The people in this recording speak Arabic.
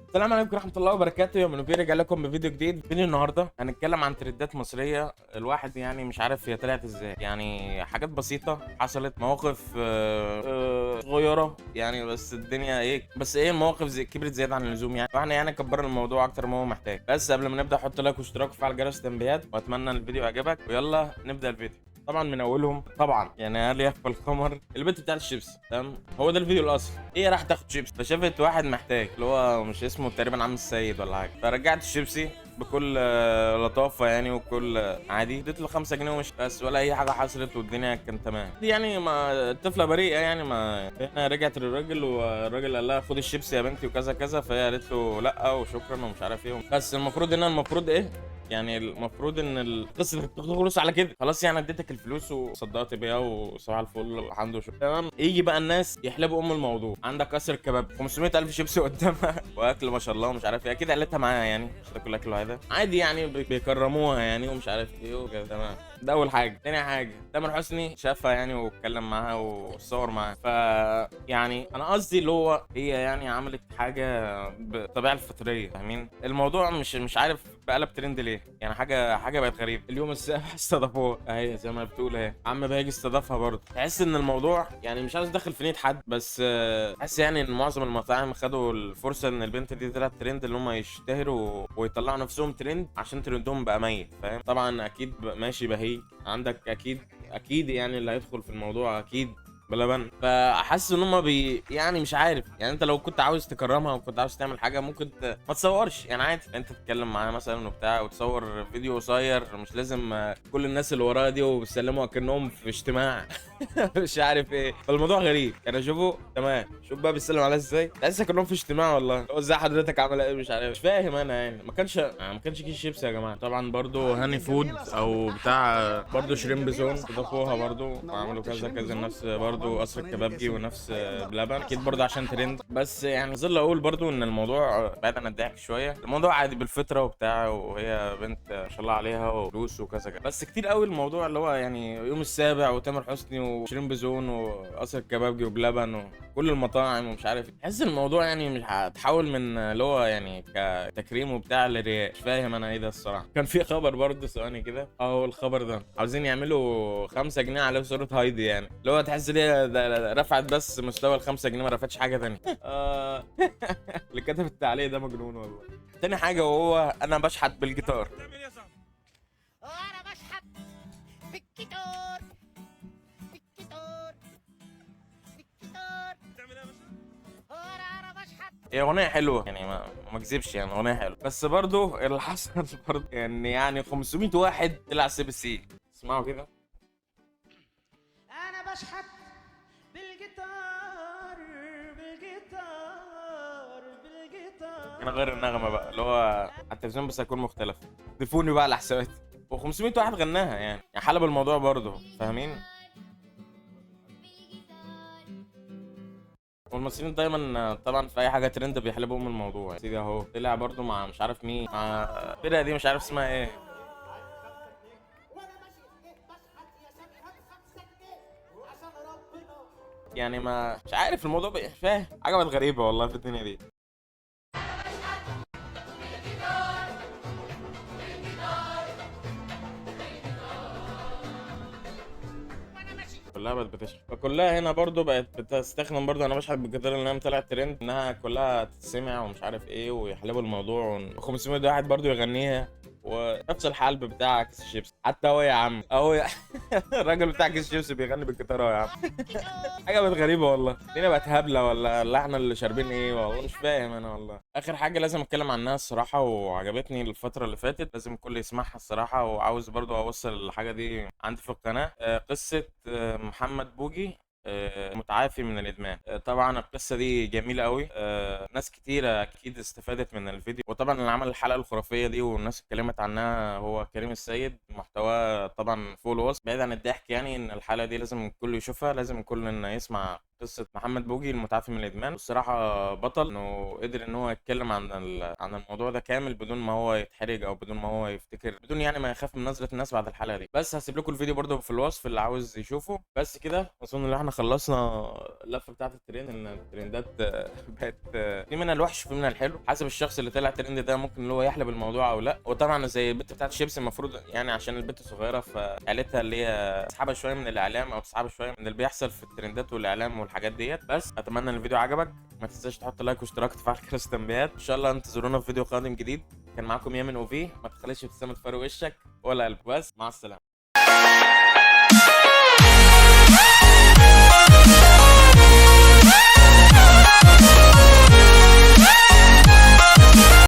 السلام عليكم ورحمة الله وبركاته. يوم نبي رجع لكم بفيديو جديد. فيديو النهارده هنتكلم عن ترندات مصرية. الواحد يعني مش عارف هي طلعت ازاي، يعني حاجات بسيطة حصلت، مواقف صغيرة يعني، بس الدنيا ايه المواقف كبرت زيادة عن اللزوم يعني، واحنا يعني كبرنا الموضوع اكتر ما هو محتاج. بس قبل ما نبدأ حط لايك واشتراك وفعل جرس التنبيهات، واتمنى الفيديو يعجبك، ويلا نبدأ الفيديو. طبعا من اولهم طبعا يعني هل يخفى القمر البنت بتاعت الشيبس، تمام؟ هو ده الفيديو الاصلي. هي راح تاخد شيبس فشافت واحد محتاج اللي هو مش اسمه تقريبا عم السيد ولا حاجه، فرجعت الشيبسي بكل لطافه يعني، وكل عادي، اديت له 5 جنيه ومش بس، ولا اي حاجه حصلت والدنيا كانت تمام. دي يعني ما الطفله بريئه يعني، ما هنا رجعت للراجل والراجل قال لها خد الشيبسي يا بنتي وكذا كذا، فهي قالت له لا وشكرا ومش عارف ايه. بس المفروض ايه يعني، المفروض ان القصه تاخد فلوس على كده، خلاص يعني اديتك الفلوس وصدقت بيها وصباح الفل والحمد لله تمام. يجي بقى الناس يحلبوا الموضوع. عندك قصر الكباب 500,000 شيبسي قدامها واكل ما شاء الله ومش عارف ايه، اكيد عيلتها معاها يعني مش هتاكل اكل هذا عادي يعني، بيكرموها يعني ومش عارف ايه وكده تمام. ده اول حاجه. تاني حاجه، تامر حسني شافها يعني واتكلم معاها وصور معاها، ف يعني انا قصدي اللي هو هي يعني عملت حاجه بالطبيعه الفطريه، فاهمين الموضوع؟ مش عارف بقلب ترند ليه يعني، حاجه بقت غريبه. اليوم السابع استضافوها اهي زي ما بتقول اهي، عم باجي استضافها برضه. تحس ان الموضوع يعني مش عايز ادخل في نية حد، بس تحس يعني ان معظم المطاعم خدوا الفرصه ان البنت دي طلعت ترند، اللي هم يشتهروا ويطلعوا نفسهم ترند عشان ترندهم بقى ميت، فاهم؟ طبعا اكيد ماشي بهيج عندك، اكيد يعني اللي هيدخل في الموضوع اكيد بلبن. فحاسس ان هم يعني مش عارف يعني، انت لو كنت عاوز تكرمها وكنت عاوز تعمل حاجه ممكن ما تصورش يعني، عادي انت تتكلم معاها مثلا وبتاع وتصور فيديو قصير، مش لازم كل الناس اللي وراها دي وبيسلموا اكنهم في اجتماع. مش عارف ايه، فالموضوع غريب. انا اشوفه تمام، شوف بقى بيسلم عليها ازاي، تحس كانهم في اجتماع والله. هو ازاي حضرتك عامله ايه مش عارف، مش فاهم انا يعني. ما كانش كيس شيبسي يا جماعه. طبعا برضو هاني فود او بتاع برضو شريمب زون اضافوها برضو وعملوا كذا كذا، نفس برضو قصر الكبابجي ونفس بلبن، اكيد برضو عشان ترند. بس يعني ظل اقول برضو ان الموضوع بعد عن الضحك شويه، الموضوع عادي بالفطره وبتاع، وهي بنت ما شاء الله عليها وفلوس وكذا كذا. بس كتير قوي الموضوع اللي هو يعني يوم السابع وتامر حسني وشيرين بزون وقصر الكبابجي وبلبن وكل المطاعم ومش عارف ايه. تحس الموضوع يعني مش هتحول من اللي هو يعني كتكريم وبتاع لرياء، مش فاهم انا ايه ده الصراحه. كان في خبر برضه ثواني كده، اهو الخبر ده عاوزين يعملوا 5 جنيه على صوره هايدي، يعني اللي هو تحس ليه ده رفعت بس مستوى ال 5 جنيه، ما رفعتش حاجه ثانيه. اللي كتب التعليق ده مجنون والله. تاني حاجه وهو انا بشحت بالجيتار. انا بشحت بالجيتار بالجيتار بالجيتار. بتعمل ايه يا باشا؟ انا بشحت. هي اغنيه حلوه يعني، ما اكذبش يعني، اغنيه حلوه، بس برضو اللي حصل برضو يعني 500 واحد طلع سي بي سي. اسمعوا كده. انا بشحت بالجيتار بالجيتار. انا غير النغمه بقى اللي هو على التلفزيون بس هيكون مختلف. ضيفوني بقى على حساباتي. و500 واحد غناها يعني حلب الموضوع برضو، فاهمين؟ والمصريين دايما طبعا في اي حاجه ترند بيحلبوا من الموضوع. سيدي اهو طلع برضو مع مش عارف مين، مع الفرقه دي مش عارف اسمها ايه يعني، ما مش عارف الموضوع مش فاهم، حاجه بقت غريبه والله في الدنيا دي. كلها بقت بتشرب، فكلها هنا برضو بقت بتستخدم برضو انا بشحت بالجيتار، انها طلعت ترند، انها كلها تتسمع ومش عارف ايه ويحلبوا الموضوع، و500 واحد برضو يغنيها. ونفس الحال بتاع كيس الشيبس، حتى هو يا عم اهو الراجل بتاع كيس الشيبس بيغني بالجيتار اهو يا عم. حاجه بقت غريبه والله، الدنيا بقت هبله ولا احنا اللي شاربين ايه والله، مش فاهم انا والله. اخر حاجه لازم اتكلم عنها الصراحه وعجبتني الفتره اللي فاتت، لازم الكل يسمعها الصراحه، وعاوز برضو اوصل الحاجه دي عندي في القناه. قصه محمد بوجي متعافي من الادمان. طبعا القصه دي جميله قوي، ناس كتيره اكيد استفادت من الفيديو. وطبعا اللي عمل الحلقه الخرافيه دي والناس اتكلمت عنها هو كريم السيد، محتواه طبعا فوق الوصف. بعيد عن الضحك يعني، ان الحلقه دي لازم الكل يشوفها، لازم الكل إن يسمع قصه محمد بوجي المتعافي من الادمان. والصراحه بطل انه قدر ان هو يتكلم عن الموضوع ده كامل بدون ما هو يتحرج او بدون ما هو يفتكر، بدون يعني ما يخاف من نظره الناس بعد الحلقه دي. بس هسيب لكم الفيديو برده في الوصف اللي عاوز يشوفه. بس كده اظن ان احنا خلصنا اللفه بتاعه الترند. ان الترندات بقت في منها الوحش وفي منها الحلو حسب الشخص اللي طلع ترند ده، ممكن اللي هو يحلب الموضوع او لا. وطبعا زي البت بتاعه الشيبس المفروض يعني عشان البت صغيره فعيلتها اللي هي تسحبها شويه من الاعلام او تسحبها شويه من اللي بيحصل في الترندات والاعلام والحاجات ديت. بس اتمنى ان الفيديو عجبك، ما تنساش تحط لايك واشتراك وتفعل جرس التنبيهات. ان شاء الله انتظرونا في فيديو قادم جديد. كان معاكم يامن اوفي، ما تخليش ابتسامه تفرق وشك ولا قلب. بس مع السلامه.